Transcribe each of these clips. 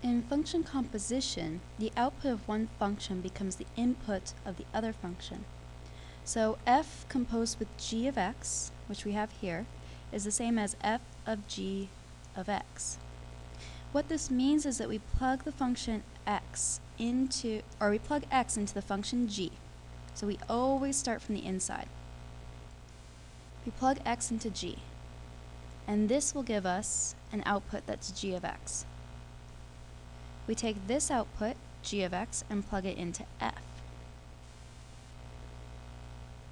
In function composition, the output of one function becomes the input of the other function. So f composed with g of x, which we have here, is the same as f of g of x. What this means is that we plug the function x into, or we plug x into the function g. So we always start from the inside. We plug x into g, and this will give us an output that's g of x. We take this output, g of x, and plug it into f.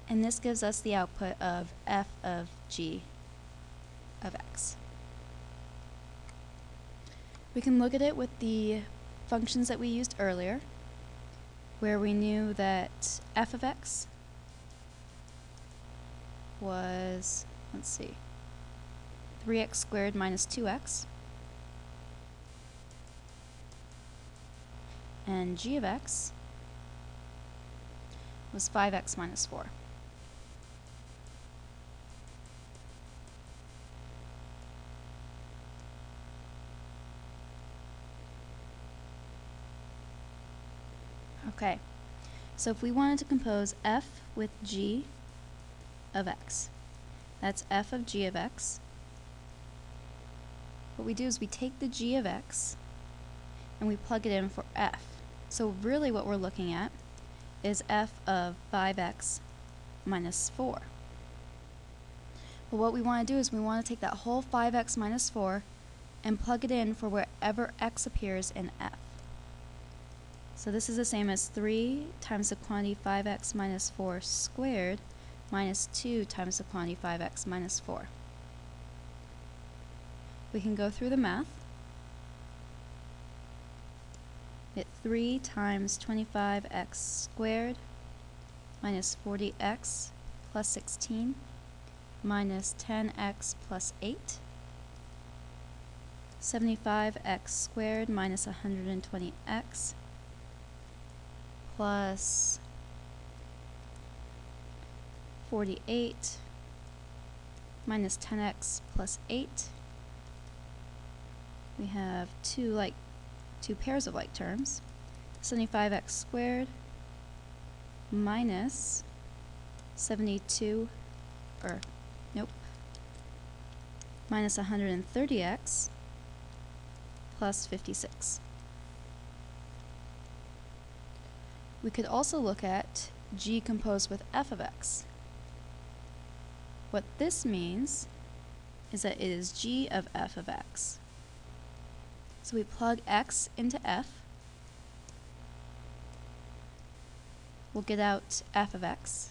And this gives us the output of f of g of x. We can look at it with the functions that we used earlier, where we knew that f of x was, 3x squared minus 2x, and g of x was 5x minus 4. Okay, so if we wanted to compose f with g of x, that's f of g of x. What we do is we take the g of x and we plug it in for f. So really what we're looking at is f of 5x minus 4. But what we want to do is we want to take that whole 5x minus 4 and plug it in for wherever x appears in f. So this is the same as 3 times the quantity 5x minus 4 squared minus 2 times the quantity 5x minus 4. We can go through the math. Get 3 times 25x squared minus 40x plus 16 minus 10x plus 8. 75x squared minus 120x plus 48 minus 10x plus 8. We have two pairs of like terms. 75x squared minus 72, minus 130x plus 56. We could also look at g composed with f of x. What this means is that it is g of f of x. So we plug x into f. We'll get out f of x.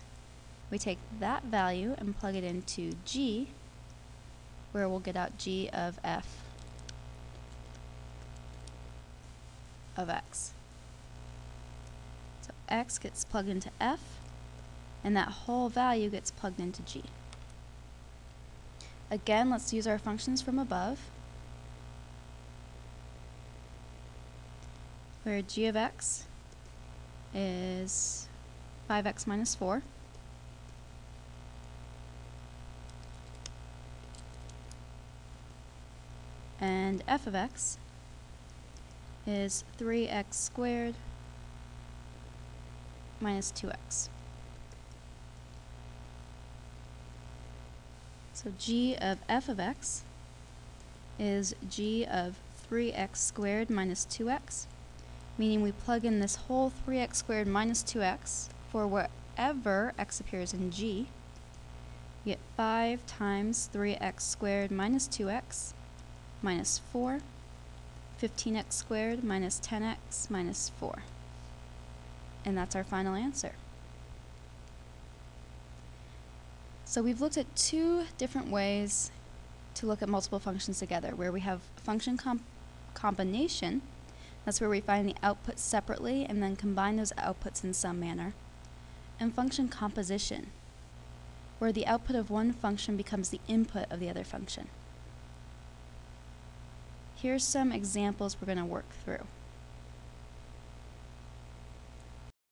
We take that value and plug it into g, where we'll get out g of f of x. So x gets plugged into f, and that whole value gets plugged into g. Again, let's use our functions from above, where g of x is 5x minus 4. And f of x is 3x squared minus 2x. So g of f of x is g of 3x squared minus 2x, meaning we plug in this whole 3x squared minus 2x for wherever x appears in g. We get 5 times 3x squared minus 2x minus 4, 15x squared minus 10x minus 4. And that's our final answer. So we've looked at two different ways to look at multiple functions together, where we have function combination. That's where we find the outputs separately and then combine those outputs in some manner. And function composition, where the output of one function becomes the input of the other function. Here's some examples we're going to work through.